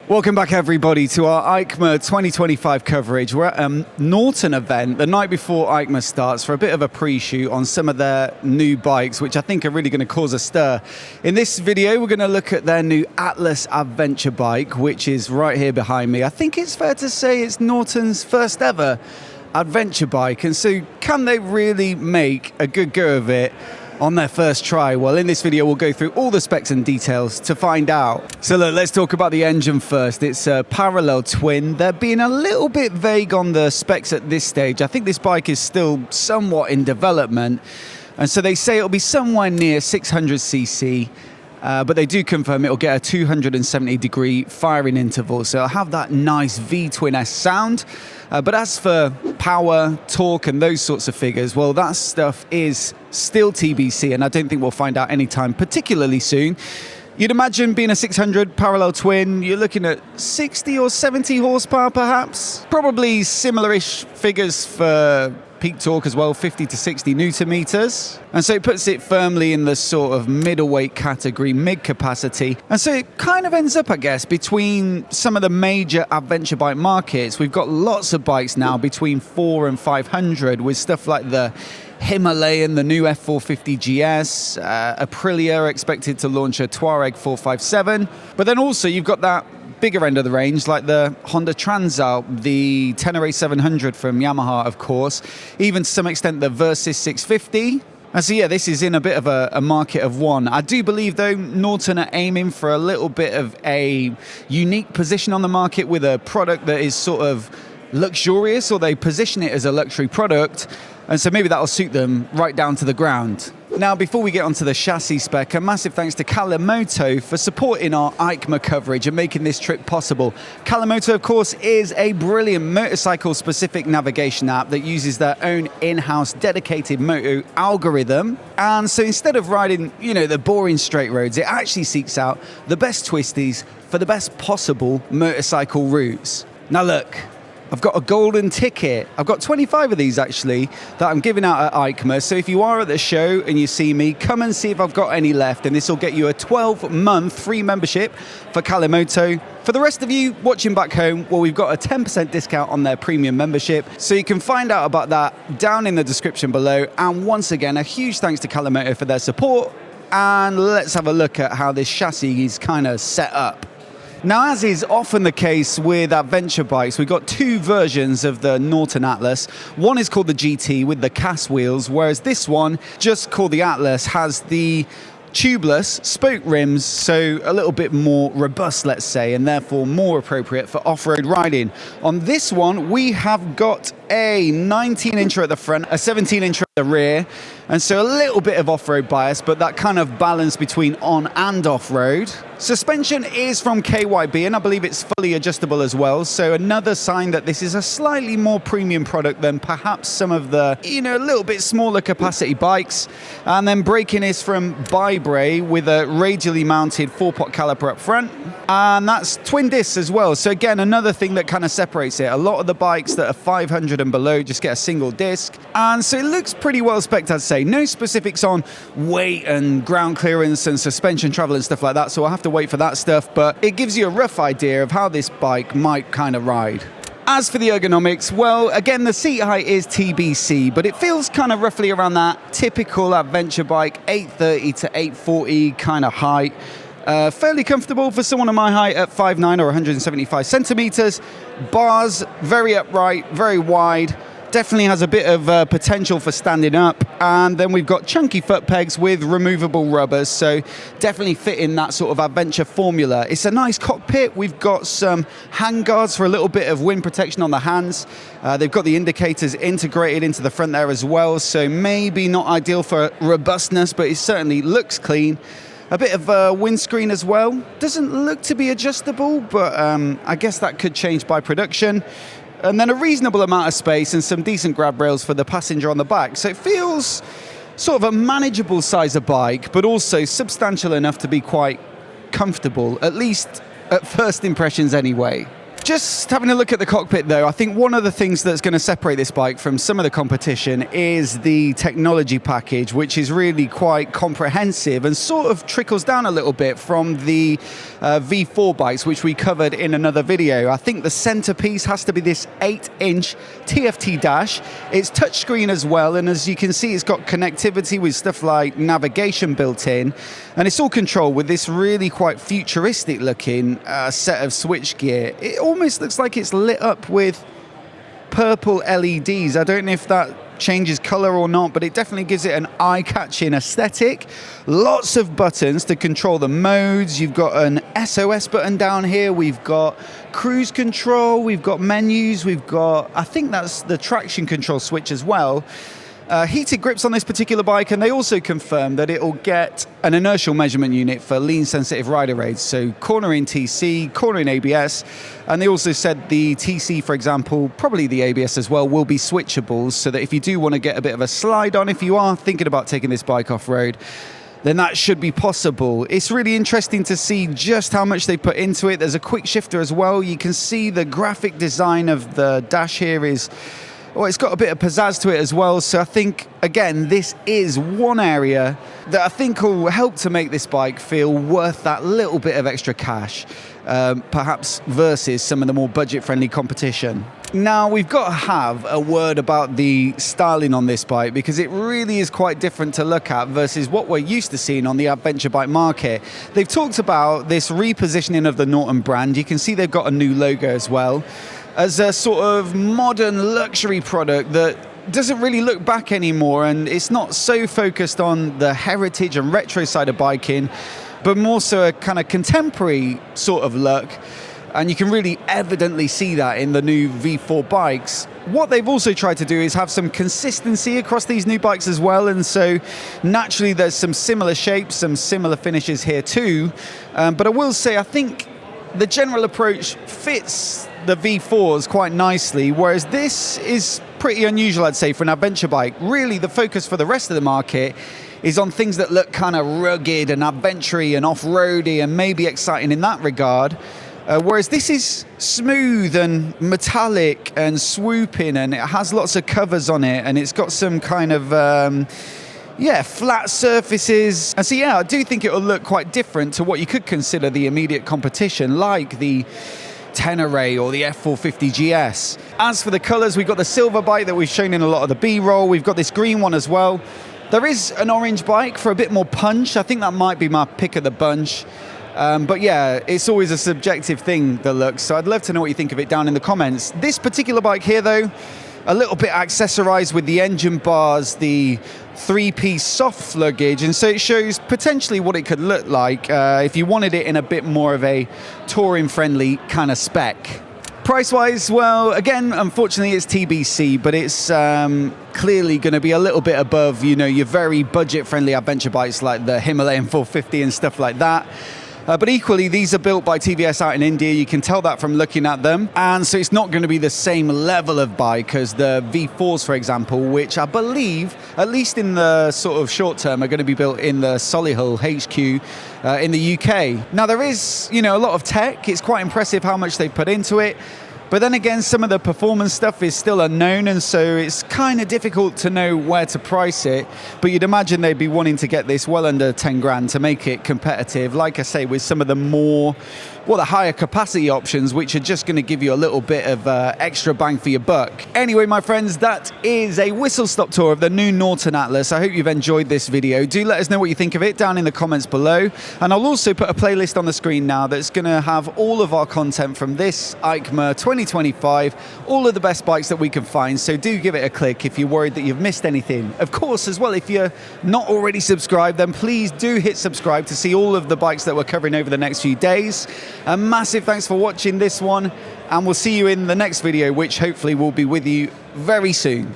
Welcome back everybody to our EICMA 2025 coverage. We're at a Norton event the night before EICMA starts for a bit of a pre-shoot on some of their new bikes, which I think are really going to cause a stir. In this video, we're going to look at their new Atlas adventure bike, which is right here behind me. I think it's fair to say it's Norton's first ever adventure bike. And so can they really make a good go of it on their first try? Well, in this video, we'll go through all the specs and details to find out. So look, let's talk about the engine first. It's a parallel twin. They're being a little bit vague on the specs at this stage. I think this bike is still somewhat in development. And so they say it'll be somewhere near 600cc, but they do confirm it'll get a 270-degree firing interval. So it'll have that nice V-twin-S sound. But as for power, torque, and those sorts of figures, well, that stuff is still TBC, and I don't think we'll find out anytime particularly soon. You'd imagine being a 600 parallel twin, you're looking at 60 or 70 horsepower perhaps. Probably similar-ish figures for peak torque as well, 50 to 60 newton meters. And so it puts it firmly in the sort of middleweight category, mid-capacity. And so it kind of ends up, I guess, between some of the major adventure bike markets. We've got lots of bikes now between 400 and 500 with stuff like the Himalayan, the new F450 GS, Aprilia expected to launch a Touareg 457. But then also you've got that bigger end of the range, like the Honda Transalp, the Tenere 700 from Yamaha, of course, even to some extent the Versys 650. And so yeah, this is in a bit of a market of one. I do believe, though, Norton are aiming for a little bit of a unique position on the market with a product that is sort of luxurious, or they position it as a luxury product. And so maybe that'll suit them right down to the ground. Now, before we get onto the chassis spec, a massive thanks to Kalamoto for supporting our EICMA coverage and making this trip possible. Kalamoto, of course, is a brilliant motorcycle-specific navigation app that uses their own in-house dedicated moto algorithm. And so instead of riding, the boring straight roads, it actually seeks out the best twisties for the best possible motorcycle routes. Now look, I've got a golden ticket. I've got 25 of these, actually, that I'm giving out at EICMA. So if you are at the show and you see me, come and see if I've got any left. And this will get you a 12-month free membership for Kalamoto. For the rest of you watching back home, well, we've got a 10% discount on their premium membership. So you can find out about that down in the description below. And once again, a huge thanks to Kalamoto for their support. And let's have a look at how this chassis is kind of set up. Now, as is often the case with adventure bikes, we've got two versions of the Norton Atlas. One is called the GT with the cast wheels, whereas this one, just called the Atlas, has the tubeless spoke rims, so a little bit more robust, let's say, and therefore more appropriate for off-road riding. On this one, we have got a 19-incher at the front, a 17-incher at the rear, and so a little bit of off-road bias, but that kind of balance between on and off-road. Suspension is from KYB, and I believe it's fully adjustable as well, so another sign that this is a slightly more premium product than perhaps some of the, a little bit smaller capacity bikes. And then braking is from Bybre with a radially mounted 4-pot caliper up front, and that's twin discs as well. So again, another thing that kind of separates it. A lot of the bikes that are 500 and below just get a single disc, and so it looks pretty well spec'd, I'd say. No specifics on weight and ground clearance and suspension travel and stuff like that, so I'll have to wait for that stuff, but it gives you a rough idea of how this bike might kind of ride. As for the ergonomics, well, again, the seat height is TBC, but it feels kind of roughly around that typical adventure bike, 830 to 840 kind of height. Fairly comfortable for someone of my height at 5'9" or 175 centimeters. Bars, very upright, very wide. Definitely has a bit of potential for standing up. And then we've got chunky foot pegs with removable rubbers, so definitely fit in that sort of adventure formula. It's a nice cockpit. We've got some hand guards for a little bit of wind protection on the hands. They've got the indicators integrated into the front there as well, so maybe not ideal for robustness, but it certainly looks clean. A bit of a windscreen as well. Doesn't look to be adjustable, but I guess that could change by production. And then a reasonable amount of space and some decent grab rails for the passenger on the back. So it feels sort of a manageable size of bike, but also substantial enough to be quite comfortable, at least at first impressions anyway. Just having a look at the cockpit though, I think one of the things that's going to separate this bike from some of the competition is the technology package, which is really quite comprehensive and sort of trickles down a little bit from the V4 bikes, which we covered in another video. I think the centerpiece has to be this 8-inch TFT dash. It's touchscreen as well, and as you can see, it's got connectivity with stuff like navigation built in, and it's all controlled with this really quite futuristic looking set of switchgear. It almost looks like it's lit up with purple LEDs. I don't know if that changes color or not, but it definitely gives it an eye-catching aesthetic. Lots of buttons to control the modes. You've got an SOS button down here. We've got cruise control. We've got menus. We've got, I think that's the traction control switch as well. Heated grips on this particular bike, and they also confirm that it'll get an inertial measurement unit for lean sensitive rider aids, so cornering TC, cornering ABS, and they also said the TC, for example, probably the ABS as well, will be switchable, so that if you do want to get a bit of a slide on, if you are thinking about taking this bike off-road, then that should be possible. It's really interesting to see just how much they put into it. There's a quick shifter as well. You can see the graphic design of the dash here is, well, it's got a bit of pizzazz to it as well. So I think, again, this is one area that I think will help to make this bike feel worth that little bit of extra cash, perhaps versus some of the more budget-friendly competition. Now, we've got to have a word about the styling on this bike, because it really is quite different to look at versus what we're used to seeing on the adventure bike market. They've talked about this repositioning of the Norton brand. You can see they've got a new logo as well, as a sort of modern luxury product that doesn't really look back anymore, and it's not so focused on the heritage and retro side of biking, but more so a kind of contemporary sort of look. And you can really evidently see that in the new V4 bikes. What they've also tried to do is have some consistency across these new bikes as well, and so naturally there's some similar shapes, some similar finishes here too, but I will say I think the general approach fits the V4s quite nicely, whereas this is pretty unusual, I'd say, for an adventure bike. Really, the focus for the rest of the market is on things that look kind of rugged and adventure-y and off-roady and maybe exciting in that regard, whereas this is smooth and metallic and swooping, and it has lots of covers on it, and it's got some kind of flat surfaces. And so yeah, I do think it'll look quite different to what you could consider the immediate competition, like the Tenere or the F450 GS. As for the colours, we've got the silver bike that we've shown in a lot of the B-roll. We've got this green one as well. There is an orange bike for a bit more punch. I think that might be my pick of the bunch. But yeah, it's always a subjective thing, the looks. So I'd love to know what you think of it down in the comments. This particular bike here, though, a little bit accessorized with the engine bars, the 3-piece soft luggage, and so it shows potentially what it could look like if you wanted it in a bit more of a touring-friendly kind of spec. Price-wise, well, again, unfortunately, it's TBC, but it's clearly going to be a little bit above, you know, your very budget-friendly adventure bikes like the Himalayan 450 and stuff like that. But equally, these are built by TVS out in India. You can tell that from looking at them. And so it's not going to be the same level of bike as the V4s, for example, which I believe, at least in the sort of short term, are going to be built in the Solihull HQ in the UK. Now, there is, you know, a lot of tech. It's quite impressive how much they put into it. But then again, some of the performance stuff is still unknown, and so it's kind of difficult to know where to price it. But you'd imagine they'd be wanting to get this well under 10 grand to make it competitive, like I say, with some of the more, well, the higher capacity options, which are just going to give you a little bit of extra bang for your buck. Anyway, my friends, that is a whistle-stop tour of the new Norton Atlas. I hope you've enjoyed this video. Do let us know what you think of it down in the comments below. And I'll also put a playlist on the screen now that's going to have all of our content from this EICMA 2025, all of the best bikes that we can find. So do give it a click if you're worried that you've missed anything. Of course, as well, if you're not already subscribed, then please do hit subscribe to see all of the bikes that we're covering over the next few days. A massive thanks for watching this one, and we'll see you in the next video, which hopefully will be with you very soon.